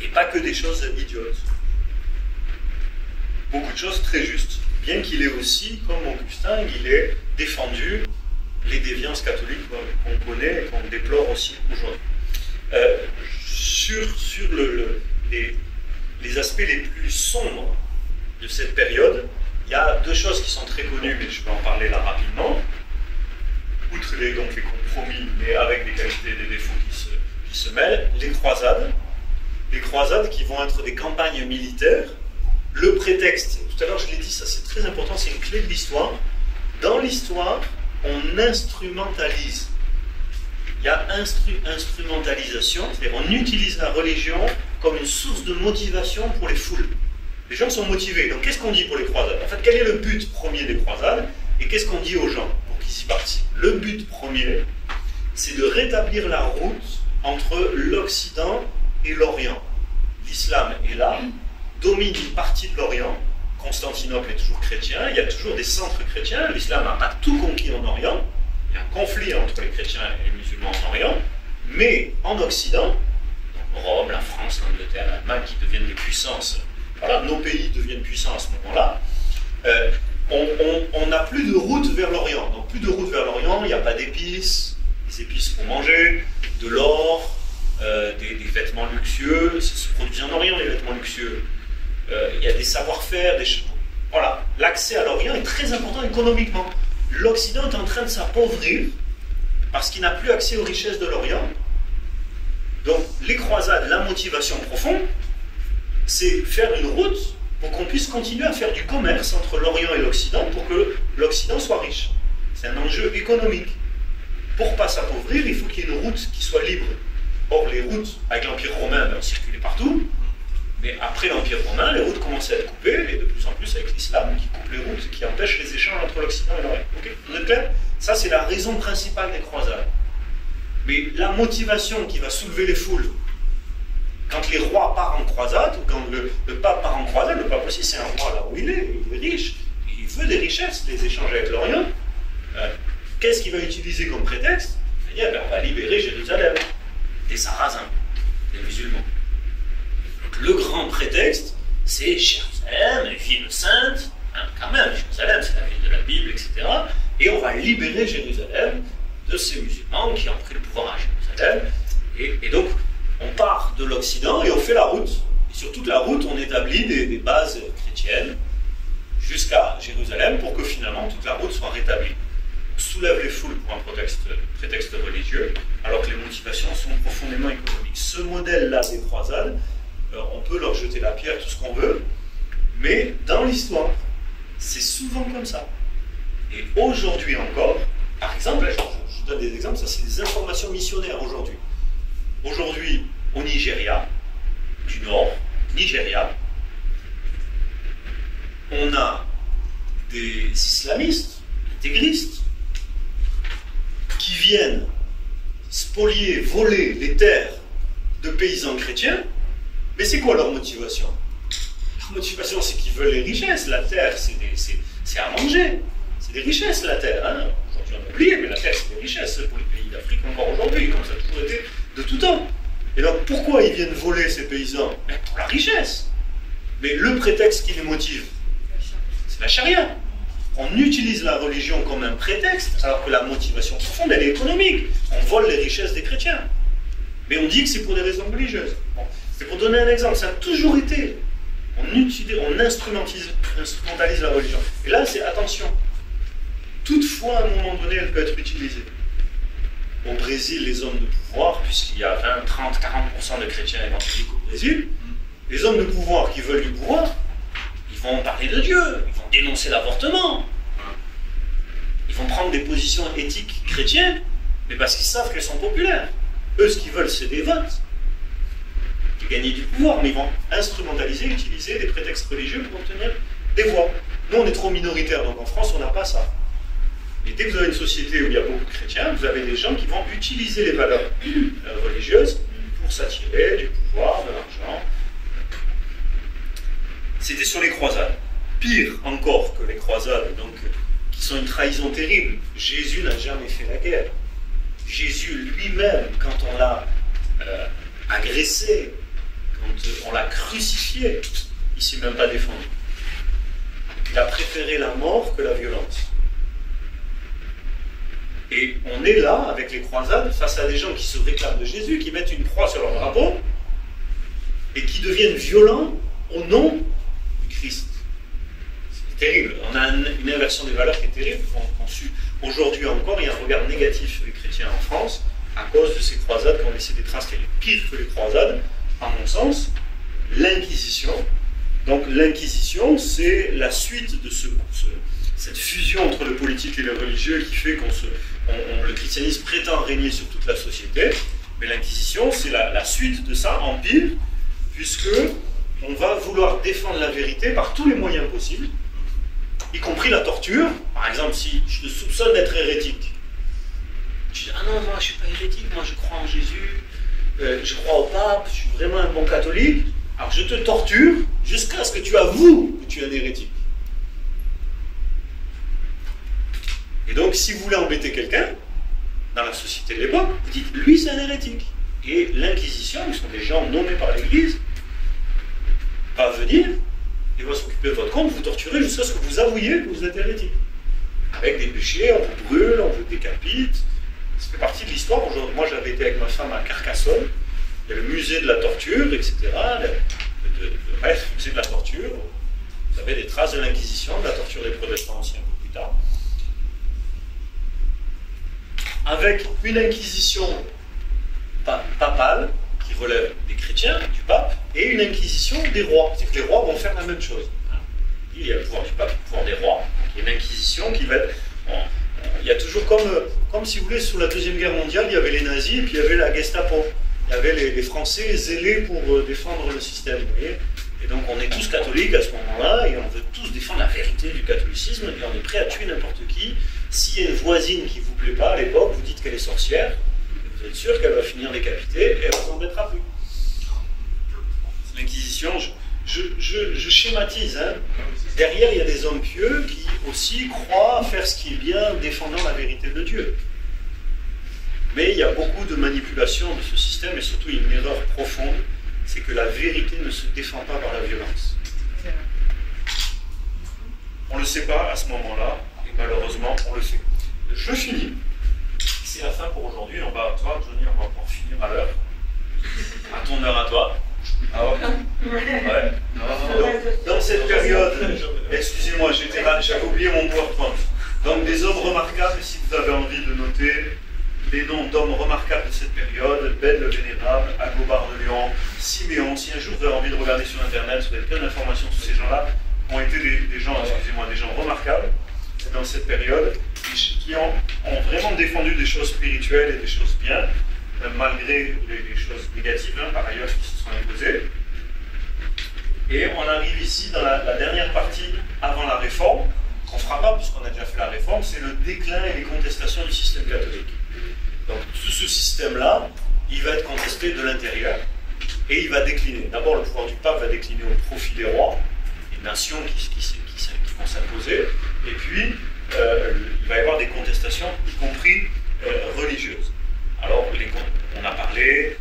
Et pas que des choses idiotes. Beaucoup de choses très justes. Bien qu'il ait aussi, comme Augustin, il ait défendu les déviances catholiques qu'on connaît et qu'on déplore aussi aujourd'hui. Sur les aspects les plus sombres de cette période, il y a deux choses qui sont très connues, mais je vais en parler là rapidement. Outre les compromis, mais avec des qualités et des défauts qui se mêlent, les croisades. Les croisades qui vont être des campagnes militaires. Le prétexte, tout à l'heure je l'ai dit, ça c'est très important, c'est une clé de l'histoire. Dans l'histoire, on instrumentalise. Il y a instrumentalisation, c'est-à-dire on utilise la religion comme une source de motivation pour les foules. Les gens sont motivés. Donc qu'est-ce qu'on dit pour les croisades? En fait, quel est le but premier des croisades? Et qu'est-ce qu'on dit aux gens pour qu'ils s'y participent? Le but premier, c'est de rétablir la route entre l'Occident et l'Orient. L'islam est là, domine une partie de l'Orient, Constantinople est toujours chrétien, il y a toujours des centres chrétiens, l'islam n'a pas tout conquis en Orient, il y a un conflit entre les chrétiens et les musulmans en Orient, mais en Occident, Rome, la France, l'Angleterre, l'Allemagne qui deviennent des puissances, voilà, nos pays deviennent puissants à ce moment-là, on n'a plus de route vers l'Orient. Donc plus de route vers l'Orient, il n'y a pas d'épices, des épices pour manger, de l'or, des vêtements luxueux, ça se produit en Orient les vêtements luxueux. Il y a des savoir-faire, des choses. Voilà, l'accès à l'Orient est très important économiquement. L'Occident est en train de s'appauvrir parce qu'il n'a plus accès aux richesses de l'Orient. Donc les croisades, la motivation profonde, c'est faire une route pour qu'on puisse continuer à faire du commerce entre l'Orient et l'Occident pour que l'Occident soit riche. C'est un enjeu économique. Pour ne pas s'appauvrir, il faut qu'il y ait une route qui soit libre. Or, les routes, avec l'Empire romain, on circulait partout. Mais après l'Empire romain, les routes commençaient à être coupées, et de plus en plus avec l'islam qui coupe les routes, qui empêche les échanges entre l'Occident et l'Orient. Ok, vous êtes clair? Ça, c'est la raison principale des croisades. Mais la motivation qui va soulever les foules, quand les rois partent en croisade, ou quand le pape part en croisade, le pape aussi, c'est un roi là où il est riche, il veut des richesses, les échanges avec l'Orient. Qu'est-ce qu'il va utiliser comme prétexte? Il va dire, on va libérer Jérusalem des Sarrasins, des musulmans. Donc, le grand prétexte, c'est Jérusalem, ville sainte, quand même, Jérusalem, c'est la ville de la Bible, etc. Et on va libérer Jérusalem de ces musulmans qui ont pris le pouvoir à Jérusalem. Et donc, on part de l'Occident et on fait la route. Et sur toute la route, on établit des bases chrétiennes jusqu'à Jérusalem pour que finalement toute la route soit rétablie. On soulève les foules pour un prétexte religieux, alors que les motivations sont profondément économiques. Ce modèle-là des croisades, on peut leur jeter la pierre, tout ce qu'on veut, mais dans l'histoire, c'est souvent comme ça. Et aujourd'hui encore, par exemple, je donne des exemples, ça c'est des informations missionnaires aujourd'hui. Aujourd'hui, au Nigeria, du Nord, Nigeria, on a des islamistes, intégristes, qui viennent spolier, voler les terres de paysans chrétiens. Mais c'est quoi leur motivation? Leur motivation, c'est qu'ils veulent les richesses. La terre, c'est à manger. C'est des richesses, la terre. Hein. Aujourd'hui, on a oublié, mais la terre, c'est des richesses pour les pays d'Afrique encore aujourd'hui, comme ça a toujours été de tout temps. Et donc, pourquoi ils viennent voler ces paysans? Pour la richesse. Mais le prétexte qui les motive, c'est la charia. On utilise la religion comme un prétexte, alors que la motivation profonde, elle est économique. On vole les richesses des chrétiens. Mais on dit que c'est pour des raisons religieuses. Bon, c'est pour donner un exemple, ça a toujours été. On instrumentalise la religion. Et là, c'est attention. Toutefois, à un moment donné, elle peut être utilisée. Au Brésil, les hommes de pouvoir, puisqu'il y a 20, 30, 40% de chrétiens évangéliques au Brésil, les hommes de pouvoir qui veulent du pouvoir, ils vont parler de Dieu, ils vont dénoncer l'avortement, ils vont prendre des positions éthiques chrétiennes, mais parce qu'ils savent qu'elles sont populaires. Eux, ce qu'ils veulent, c'est des votes, de gagner du pouvoir, mais ils vont instrumentaliser, utiliser des prétextes religieux pour obtenir des voix. Nous, on est trop minoritaires, donc en France, on n'a pas ça. Mais dès que vous avez une société où il y a beaucoup de chrétiens, vous avez des gens qui vont utiliser les valeurs religieuses pour s'attirer du pouvoir, de l'argent. C'était sur les croisades. Pire encore que les croisades, donc, qui sont une trahison terrible. Jésus n'a jamais fait la guerre. Jésus lui-même, quand on l'a agressé, quand on l'a crucifié, il ne s'est même pas défendu. Il a préféré la mort que la violence. Et on est là, avec les croisades, face à des gens qui se réclament de Jésus, qui mettent une croix sur leur drapeau, et qui deviennent violents au nom du Christ. C'est terrible. On a une inversion des valeurs qui est terrible. Aujourd'hui encore, il y a un regard négatif sur les chrétiens en France, à cause de ces croisades qui ont laissé des traces terribles. Pire que les croisades, à mon sens, l'Inquisition. Donc l'Inquisition, c'est la suite de cette fusion entre le politique et le religieux qui fait le christianisme prétend régner sur toute la société, mais l'Inquisition, c'est la suite de ça, en pire, puisque on va vouloir défendre la vérité par tous les moyens possibles, y compris la torture. Par exemple, si je te soupçonne d'être hérétique, tu dis « Ah non, moi je suis pas hérétique, moi je crois en Jésus, je crois au pape, je suis vraiment un bon catholique », Alors je te torture jusqu'à ce que tu avoues que tu es un hérétique. Et donc, si vous voulez embêter quelqu'un, dans la société de l'époque, vous dites, lui c'est un hérétique. Et l'Inquisition, qui sont des gens nommés par l'Église, va venir, et va s'occuper de votre compte, vous torturer jusqu'à ce que vous avouiez que vous êtes hérétique. Avec des péchés, on vous brûle, on vous décapite. Ça fait partie de l'histoire. Moi, j'avais été avec ma femme à Carcassonne. Il y a le musée de la torture, etc. Bref, le musée de la torture. Vous avez des traces de l'Inquisition, de la torture des protestants aussi un peu plus tard. Avec une Inquisition papale, qui relève des chrétiens, du pape, et une Inquisition des rois. C'est que les rois vont faire la même chose. Il y a le pouvoir du pape, le pouvoir des rois. Il y a une Inquisition qui va être... il y a toujours comme si vous voulez, sous la Deuxième Guerre mondiale, il y avait les nazis et puis il y avait la Gestapo. Il y avait les Français zélés pour défendre le système. Vous voyez, et donc on est tous catholiques à ce moment-là et on veut tous défendre la vérité du catholicisme et on est prêt à tuer n'importe qui. S'il y a une voisine qui ne vous plaît pas à l'époque, vous dites qu'elle est sorcière, vous êtes sûr qu'elle va finir décapitée et elle ne vous embêtera plus. L'Inquisition, je schématise. Hein. Derrière, il y a des hommes pieux qui aussi croient faire ce qui est bien, défendant la vérité de Dieu. Mais il y a beaucoup de manipulation de ce système et surtout une erreur profonde, c'est que la vérité ne se défend pas par la violence. On ne le sait pas à ce moment-là, et malheureusement, on le sait. Je finis. C'est la fin pour aujourd'hui. Toi, Johnny, on va pouvoir finir à l'heure. À ton heure à toi. Ah ouais. Ouais. Donc, dans cette période, excusez-moi, j'avais oublié mon PowerPoint. Donc des hommes remarquables, si vous avez envie de noter les noms d'hommes remarquables de cette période, Ben le Vénérable, Agobard de Lyon, Siméon. Si un jour vous avez envie de regarder sur Internet, vous avez plein d'informations sur ces gens-là, qui ont été des gens remarquables dans cette période, qui ont vraiment défendu des choses spirituelles et des choses bien, malgré les choses négatives, par ailleurs, qui se sont imposées. Et on arrive ici dans la dernière partie avant la réforme, qu'on ne fera pas puisqu'on a déjà fait la réforme, c'est le déclin et les contestations du système catholique. Donc tout ce système-là, il va être contesté de l'intérieur et il va décliner. D'abord, le pouvoir du pape va décliner au profit des rois, des nations qui vont s'imposer, et puis il va y avoir des contestations, y compris religieuses. Alors, on a parlé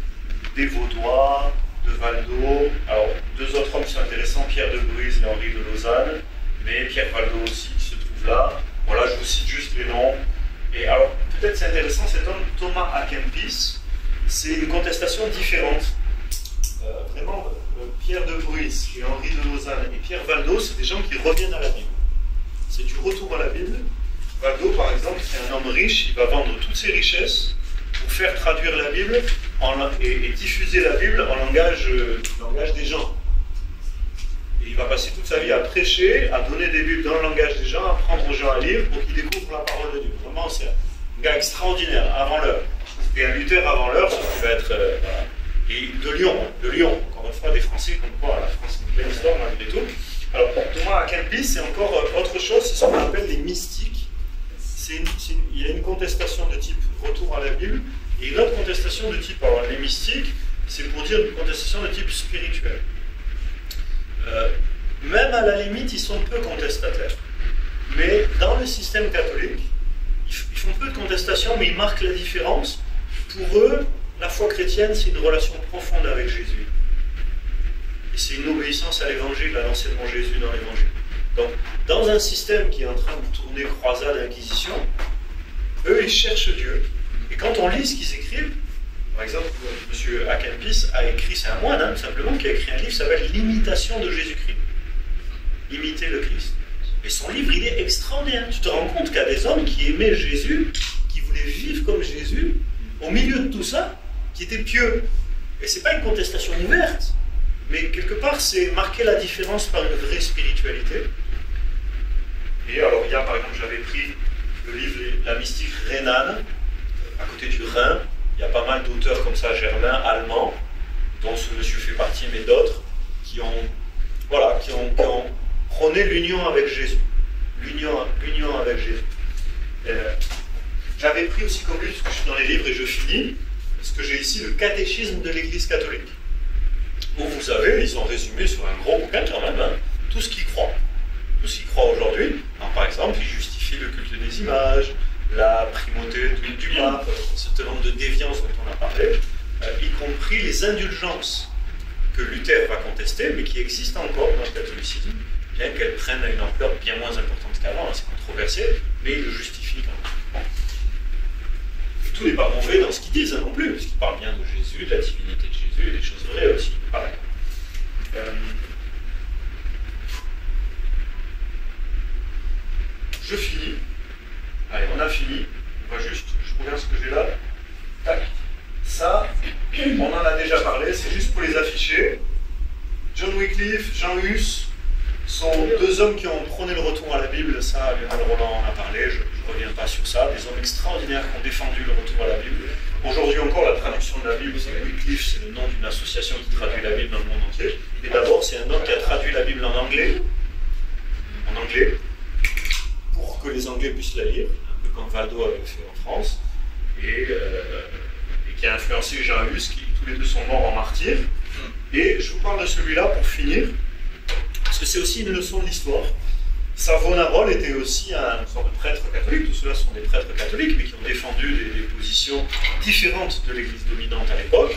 des Vaudois, de Valdo, alors deux autres hommes qui sont intéressants, Pierre de Bruyse et Henri de Lausanne, mais Pierre Valdo aussi qui se trouve là. Voilà, je vous cite juste les noms. Et alors, peut-être c'est intéressant, cet homme, Thomas à Kempis, c'est une contestation différente. Vraiment, Pierre de Bruyse et Henri de Lausanne et Pierre Valdo, c'est des gens qui reviennent à la Bible. C'est du retour à la Bible. Valdo, par exemple, c'est un homme riche, il va vendre toutes ses richesses pour faire traduire la Bible et diffuser la Bible en langage des gens. Et il va passer toute sa vie à prêcher, à donner des Bibles dans le langage des gens, à apprendre aux gens à lire pour qu'ils découvrent la parole de Dieu. Vraiment, c'est un gars extraordinaire, avant l'heure. C'était un Luther avant l'heure, sauf qu'il va être... voilà. Et de Lyon, encore une fois, des Français comme quoi la France est une belle histoire malgré tout. Alors, Thomas à Kempis, c'est encore autre chose, c'est ce qu'on appelle les mystiques. Il y a une contestation de type retour à la Bible, et une autre contestation de type, alors les mystiques, c'est pour dire une contestation de type spirituel. Même à la limite, ils sont peu contestataires. Mais dans le système catholique, ils font peu de contestation, mais ils marquent la différence. Pour eux, la foi chrétienne, c'est une relation profonde avec Jésus. Et c'est une obéissance à l'évangile, à l'enseignement de Jésus dans l'évangile. Donc, dans un système qui est en train de tourner croisade et inquisition, eux, ils cherchent Dieu. Et quand on lit ce qu'ils écrivent, par exemple, M. à Kempis a écrit, c'est un moine, hein, simplement, qui a écrit un livre qui s'appelle L'imitation de Jésus-Christ. Imiter le Christ. Et son livre, il est extraordinaire. Tu te rends compte qu'il y a des hommes qui aimaient Jésus, qui voulaient vivre comme Jésus, au milieu de tout ça, qui étaient pieux. Et c'est pas une contestation ouverte, mais quelque part, c'est marquer la différence par une vraie spiritualité. Et alors, il y a, par exemple, j'avais pris le livre La mystique rhénane, à côté du Rhin. Il y a pas mal d'auteurs comme ça, germains, allemands, dont ce monsieur fait partie, mais d'autres, qui ont prôné l'union avec Jésus. L'union avec Jésus. J'avais pris aussi comme livre, parce que je suis dans les livres et je finis, parce que j'ai ici le catéchisme de l'Église catholique, où vous vous avez, ils ont résumé sur un gros bouquin quand même, hein, tout ce qu'ils croient. Tout ce qu'ils croient aujourd'hui. Par exemple, ils justifient le culte des images, la primauté du pape, un certain nombre de déviances dont on a parlé, y compris les indulgences que Luther va contester, mais qui existent encore dans le catholicisme, bien qu'elles prennent une ampleur bien moins importante qu'avant, hein, c'est controversé, mais ils le justifient quand même. Et tout n'est pas mauvais dans ce qu'ils disent hein, non plus, parce qu'ils parlent bien de Jésus, de la divinité de Jésus, et des choses vraies aussi. Pareil. Je finis. Allez, on a fini. On va juste, je regarde ce que j'ai là. Tac. Ça, on en a déjà parlé, c'est juste pour les afficher. John Wycliffe, Jean Hus sont deux hommes qui ont prôné le retour à la Bible. Ça, Lionel Roland en a parlé, je ne reviens pas sur ça. Des hommes extraordinaires qui ont défendu le retour à la Bible. Aujourd'hui encore, la traduction de la Bible, c'est Wycliffe, c'est le nom d'une association qui traduit la Bible dans le monde entier. Et d'abord, c'est un homme qui a traduit la Bible en anglais, pour que les Anglais puissent la lire, un peu comme Valdo avait fait en France, et qui a influencé Jean Hus, qui tous les deux sont morts en martyrs. Et je vous parle de celui-là pour finir, parce que c'est aussi une leçon de l'histoire. Savonarole était aussi une sorte de prêtre catholique, tous ceux-là sont des prêtres catholiques, mais qui ont défendu des positions différentes de l'Église dominante à l'époque.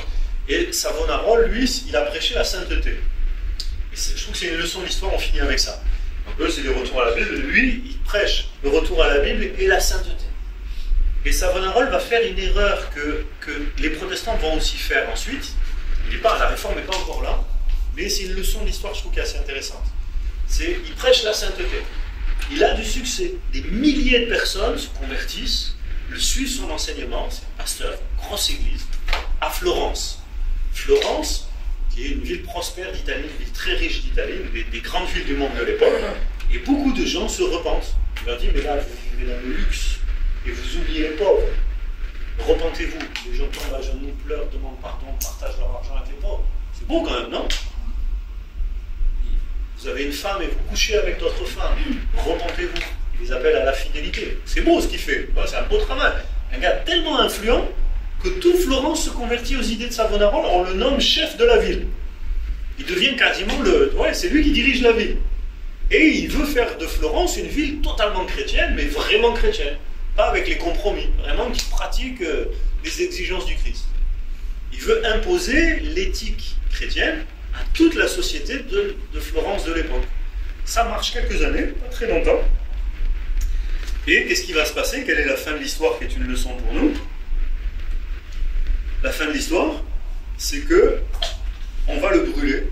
Et Savonarole, lui, il a prêché la sainteté. Et je trouve que c'est une leçon de l'histoire, on finit avec ça. Donc eux, c'est des retours à la Bible. Lui, il prêche le retour à la Bible et la sainteté. Et Savonarole va faire une erreur que les protestants vont aussi faire ensuite. La réforme n'est pas encore là, mais c'est une leçon de l'histoire, je trouve, qui est assez intéressante. Il prêche la sainteté. Il a du succès. Des milliers de personnes se convertissent, le suivent son enseignement, c'est un pasteur, une grosse église, à Florence. Florence, qui est une ville prospère d'Italie, une ville très riche d'Italie, une des grandes villes du monde de l'époque, et beaucoup de gens se repentent. Il leur dit, mais là, vous vivez dans le luxe, et vous oubliez les pauvres. Repentez-vous. Les gens tombent à genoux, pleurent, demandent pardon, partagent leur argent avec les pauvres. C'est beau quand même, non? Vous avez une femme et vous couchez avec d'autres femmes. Repentez-vous. Il les appelle à la fidélité. C'est beau ce qu'il fait. C'est un beau travail. Un gars tellement influent que tout Florence se convertit aux idées de Savonarole. On le nomme chef de la ville. Il devient quasiment c'est lui qui dirige la ville. Et il veut faire de Florence une ville totalement chrétienne, mais vraiment chrétienne. Pas avec les compromis. Vraiment qui pratique les exigences du Christ. Il veut imposer l'éthique chrétienne à toute la société de Florence de l'époque. Ça marche quelques années, pas très longtemps. Et qu'est-ce qui va se passer? Quelle est la fin de l'histoire qui est une leçon pour nous? La fin de l'histoire, c'est que on va le brûler.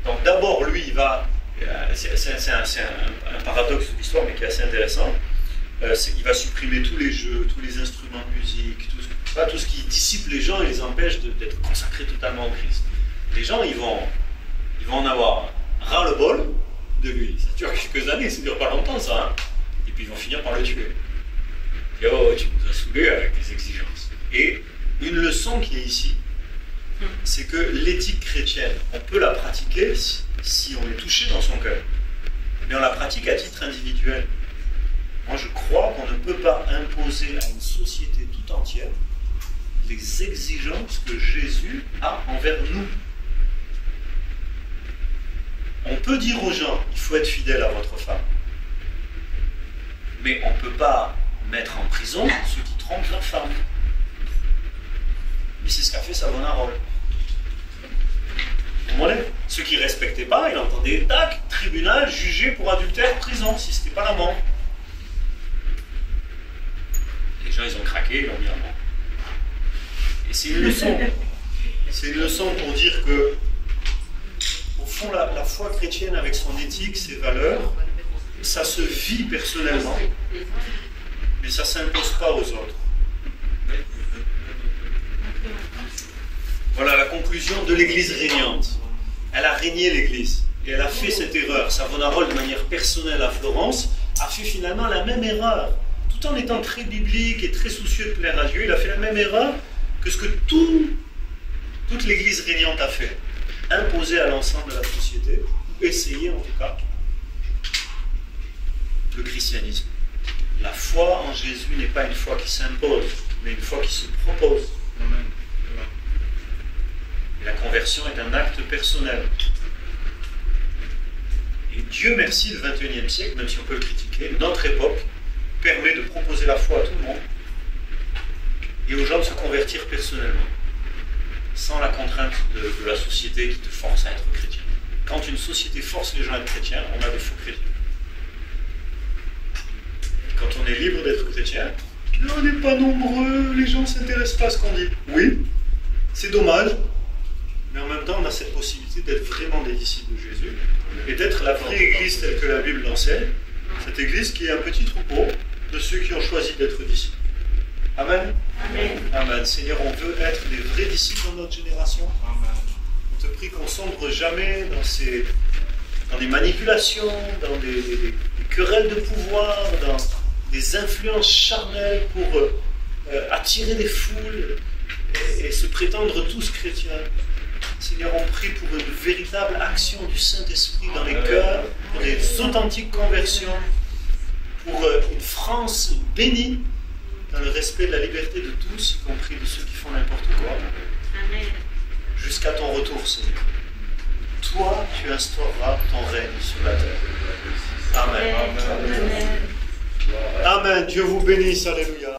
Donc d'abord, lui, il va... C'est un paradoxe de l'histoire, mais qui est assez intéressant. Il va supprimer tous les jeux, tous les instruments de musique, tout ce qui dissipe les gens et les empêche d'être consacrés totalement au Christ. Les gens, ils vont en avoir ras-le-bol de lui. Ça dure quelques années, ça dure pas longtemps ça. Hein. Et puis ils vont finir par le tuer. Et tu nous as saoulés avec tes exigences. Et une leçon qui est ici, c'est que l'éthique chrétienne, on peut la pratiquer si on est touché dans son cœur. Mais on la pratique à titre individuel. Moi je crois qu'on ne peut pas imposer à une société tout entière les exigences que Jésus a envers nous. On peut dire aux gens, il faut être fidèle à votre femme. Mais on ne peut pas mettre en prison ceux qui trompent leur femme. Mais c'est ce qu'a fait Savonarole. Vous comprenez? Ceux qui ne respectaient pas, il entendait, tac, tribunal, jugé pour adultère, prison, si ce n'était pas la mort. Les gens, ils ont craqué, ils l'ont mis à mort. Et c'est une leçon. C'est une leçon pour dire que, au fond, la foi chrétienne, avec son éthique, ses valeurs, ça se vit personnellement, mais ça ne s'impose pas aux autres. Voilà la conclusion de l'Église régnante. Elle a régné l'Église, et elle a fait cette erreur. Savonarole, de manière personnelle à Florence, a fait finalement la même erreur. Tout en étant très biblique et très soucieux de plaire à Dieu, il a fait la même erreur que ce que toute l'Église régnante a fait. Imposer à l'ensemble de la société, ou essayer en tout cas, le christianisme. La foi en Jésus n'est pas une foi qui s'impose, mais une foi qui se propose. Et la conversion est un acte personnel. Et Dieu merci, le XXIe siècle, même si on peut le critiquer, notre époque permet de proposer la foi à tout le monde et aux gens de se convertir personnellement, sans la contrainte de la société qui te force à être chrétien. Quand une société force les gens à être chrétiens, on a de faux chrétiens. Quand on est libre d'être chrétien, on n'est pas nombreux, les gens ne s'intéressent pas à ce qu'on dit. Oui, c'est dommage, mais en même temps, on a cette possibilité d'être vraiment des disciples de Jésus et d'être la vraie église telle que la Bible l'enseigne, cette église qui est un petit troupeau de ceux qui ont choisi d'être disciples. Amen. Amen. Amen. Seigneur, on veut être des vrais disciples dans notre génération. Amen. On te prie qu'on ne sombre jamais dans des manipulations, dans des querelles de pouvoir, dans des influences charnelles pour attirer des foules et se prétendre tous chrétiens. Seigneur, on prie pour une véritable action du Saint-Esprit dans les cœurs, pour des authentiques conversions, pour une France bénie dans le respect de la liberté de tous, y compris de ceux qui font n'importe quoi. Amen. Jusqu'à ton retour, Seigneur. Toi, tu instaureras ton règne sur la terre. Amen. Amen. Amen. Dieu vous bénisse. Alléluia.